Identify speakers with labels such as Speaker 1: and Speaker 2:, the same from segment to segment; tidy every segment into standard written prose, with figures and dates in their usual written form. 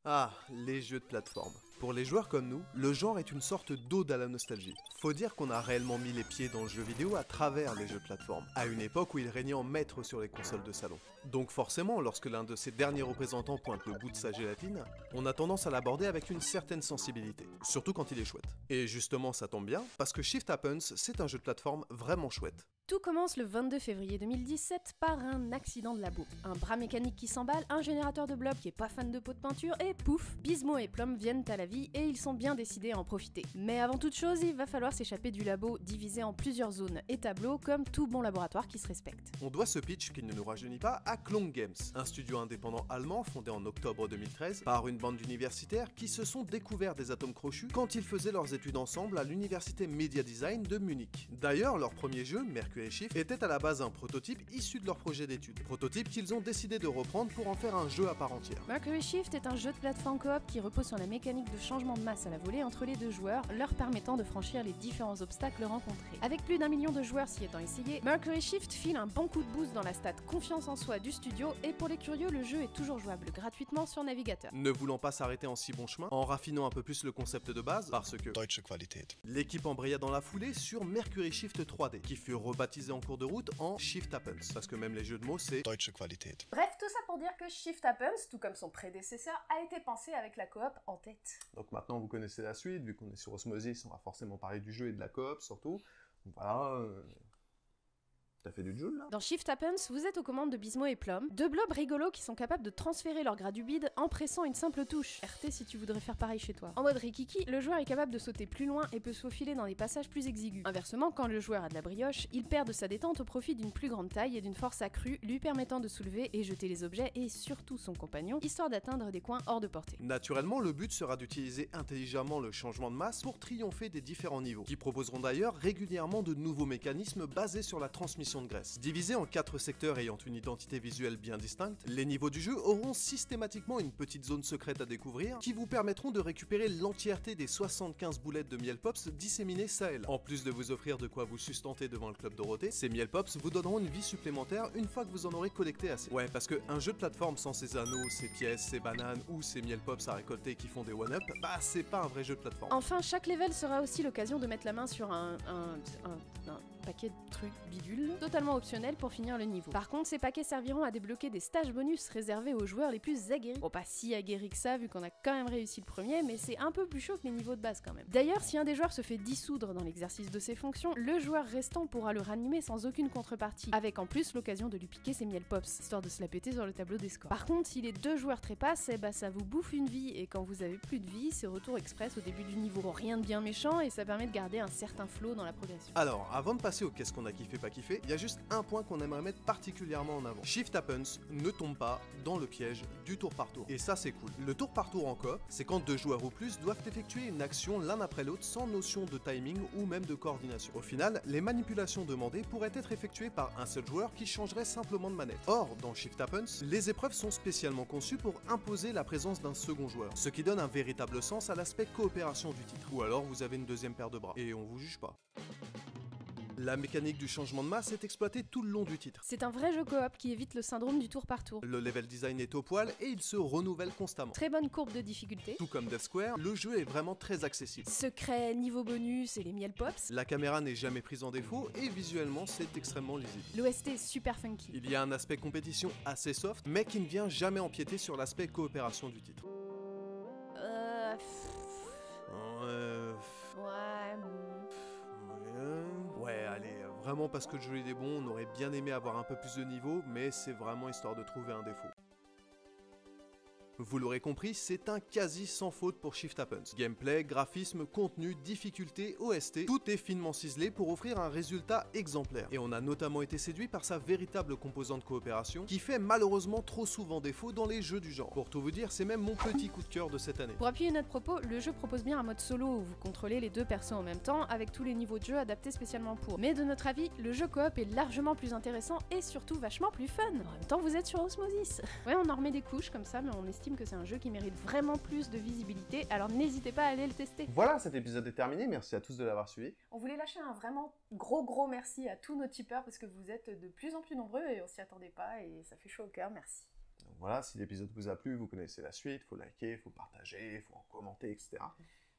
Speaker 1: Ah, les jeux de plateforme. Pour les joueurs comme nous, le genre est une sorte d'ode à la nostalgie. Faut dire qu'on a réellement mis les pieds dans le jeu vidéo à travers les jeux de plateforme, à une époque où il régnait en maître sur les consoles de salon. Donc forcément, lorsque l'un de ses derniers représentants pointe le bout de sa gélatine, on a tendance à l'aborder avec une certaine sensibilité, surtout quand il est chouette. Et justement, ça tombe bien, parce que Shift Happens, c'est un jeu de plateforme vraiment chouette.
Speaker 2: Tout commence le 22 février 2017 par un accident de labo. Un bras mécanique qui s'emballe, un générateur de blobs qui est pas fan de pots de peinture, et pouf, Gizmo et Plum viennent à la vie et ils sont bien décidés à en profiter. Mais avant toute chose, il va falloir s'échapper du labo, divisé en plusieurs zones et tableaux comme tout bon laboratoire qui se respecte.
Speaker 1: On doit ce pitch, qui ne nous rajeunit pas, à Klong Games, un studio indépendant allemand fondé en octobre 2013 par une bande d'universitaires qui se sont découverts des atomes crochus quand ils faisaient leurs études ensemble à l'université Media Design de Munich. D'ailleurs, leur premier jeu, Mercury Shift, était à la base un prototype issu de leur projet d'études. Prototype qu'ils ont décidé de reprendre pour en faire un jeu à part entière.
Speaker 2: Mercury Shift est un jeu de plateforme coop qui repose sur la mécanique de changement de masse à la volée entre les deux joueurs, leur permettant de franchir les différents obstacles rencontrés. Avec plus d'1 million de joueurs s'y étant essayés, Mercury Shift file un bon coup de boost dans la stat confiance en soi du studio, et pour les curieux, le jeu est toujours jouable gratuitement sur navigateur.
Speaker 1: Ne voulant pas s'arrêter en si bon chemin, en raffinant un peu plus le concept de base, parce que
Speaker 3: Deutsche Qualität.
Speaker 1: L'équipe embraya dans la foulée sur Mercury Shift 3D, qui fut rebaptisé en cours de route en Shift Happens, parce que même les jeux de mots c'est
Speaker 3: Deutsche Qualität.
Speaker 2: Bref, tout ça pour dire que Shift Happens, tout comme son prédécesseur, a été pensé avec la coop en tête.
Speaker 1: Donc maintenant vous connaissez la suite, vu qu'on est sur Osmosis, on va forcément parler du jeu et de la coop surtout. Donc voilà, t'as fait du Joule là?
Speaker 2: Dans Shift Happens, vous êtes aux commandes de Gizmo et Plum, deux blobs rigolos qui sont capables de transférer leur gradubide en pressant une simple touche. RT si tu voudrais faire pareil chez toi. En mode Rikiki, le joueur est capable de sauter plus loin et peut se faufiler dans des passages plus exigus. Inversement, quand le joueur a de la brioche, il perd de sa détente au profit d'une plus grande taille et d'une force accrue, lui permettant de soulever et jeter les objets et surtout son compagnon, histoire d'atteindre des coins hors de portée.
Speaker 1: Naturellement, le but sera d'utiliser intelligemment le changement de masse pour triompher des différents niveaux, qui proposeront d'ailleurs régulièrement de nouveaux mécanismes basés sur la transmission de graisse. Divisés en 4 secteurs ayant une identité visuelle bien distincte, les niveaux du jeu auront systématiquement une petite zone secrète à découvrir qui vous permettront de récupérer l'entièreté des 75 boulettes de miel pops disséminées ça et là. En plus de vous offrir de quoi vous sustenter devant le club Dorothée, ces miel pops vous donneront une vie supplémentaire une fois que vous en aurez collecté assez. Ouais, parce que un jeu de plateforme sans ses anneaux, ses pièces, ses bananes ou ses miel pops à récolter qui font des one-up, bah c'est pas un vrai jeu de plateforme.
Speaker 2: Enfin, chaque level sera aussi l'occasion de mettre la main sur un paquet de trucs bidules, totalement optionnel pour finir le niveau. Par contre, ces paquets serviront à débloquer des stages bonus réservés aux joueurs les plus aguerris. Bon, pas si aguerris que ça, vu qu'on a quand même réussi le premier, mais c'est un peu plus chaud que les niveaux de base quand même. D'ailleurs, si un des joueurs se fait dissoudre dans l'exercice de ses fonctions, le joueur restant pourra le ranimer sans aucune contrepartie, avec en plus l'occasion de lui piquer ses miel pops, histoire de se la péter sur le tableau des scores. Par contre, si les deux joueurs trépassent, eh bah ça vous bouffe une vie, et quand vous avez plus de vie, c'est retour express au début du niveau. Bon, rien de bien méchant, et ça permet de garder un certain flow dans la progression.
Speaker 1: Alors, avant de passer au qu'est-ce qu'on a kiffé pas kiffé, il y a juste un point qu'on aimerait mettre particulièrement en avant. Shift Happens ne tombe pas dans le piège du tour par tour. Et ça c'est cool. Le tour par tour en coop, c'est quand deux joueurs ou plus doivent effectuer une action l'un après l'autre sans notion de timing ou même de coordination. Au final, les manipulations demandées pourraient être effectuées par un seul joueur qui changerait simplement de manette. Or, dans Shift Happens, les épreuves sont spécialement conçues pour imposer la présence d'un second joueur, ce qui donne un véritable sens à l'aspect coopération du titre. Ou alors vous avez une deuxième paire de bras. Et on vous juge pas. La mécanique du changement de masse est exploitée tout le long du titre.
Speaker 2: C'est un vrai jeu coop qui évite le syndrome du tour par tour.
Speaker 1: Le level design est au poil et il se renouvelle constamment.
Speaker 2: Très bonne courbe de difficulté.
Speaker 1: Tout comme Death Square, le jeu est vraiment très accessible.
Speaker 2: Secret, niveau bonus et les miel pops.
Speaker 1: La caméra n'est jamais prise en défaut et visuellement c'est extrêmement lisible.
Speaker 2: L'OST est super funky.
Speaker 1: Il y a un aspect compétition assez soft, mais qui ne vient jamais empiéter sur l'aspect coopération du titre. Ouais, allez, vraiment parce que le jeu est bon, on aurait bien aimé avoir un peu plus de niveau, mais c'est vraiment histoire de trouver un défaut. Vous l'aurez compris, c'est un quasi sans faute pour Shift Happens. Gameplay, graphisme, contenu, difficulté, OST, tout est finement ciselé pour offrir un résultat exemplaire. Et on a notamment été séduit par sa véritable composante coopération, qui fait malheureusement trop souvent défaut dans les jeux du genre. Pour tout vous dire, c'est même mon petit coup de cœur de cette année.
Speaker 2: Pour appuyer notre propos, le jeu propose bien un mode solo où vous contrôlez les deux persos en même temps, avec tous les niveaux de jeu adaptés spécialement pour. Mais de notre avis, le jeu coop est largement plus intéressant et surtout vachement plus fun. En même temps, vous êtes sur Osmosis. Ouais, on en remet des couches comme ça, mais on estime que c'est un jeu qui mérite vraiment plus de visibilité, alors n'hésitez pas à aller le tester.
Speaker 1: Voilà, cet épisode est terminé, merci à tous de l'avoir suivi.
Speaker 2: On voulait lâcher un vraiment gros merci à tous nos tipeurs parce que vous êtes de plus en plus nombreux et on s'y attendait pas et ça fait chaud au cœur, merci.
Speaker 1: Donc voilà, si l'épisode vous a plu, vous connaissez la suite, faut liker, faut partager, faut en commenter, etc.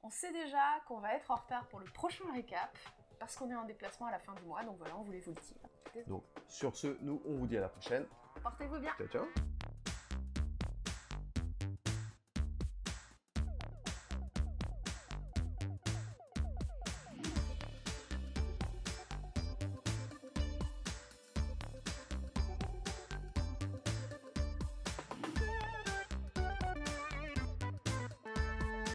Speaker 2: On sait déjà qu'on va être en retard pour le prochain récap, parce qu'on est en déplacement à la fin du mois, donc voilà, on voulait vous le dire.
Speaker 1: Donc sur ce, nous on vous dit à la prochaine.
Speaker 2: Portez-vous bien.
Speaker 1: Ciao ciao.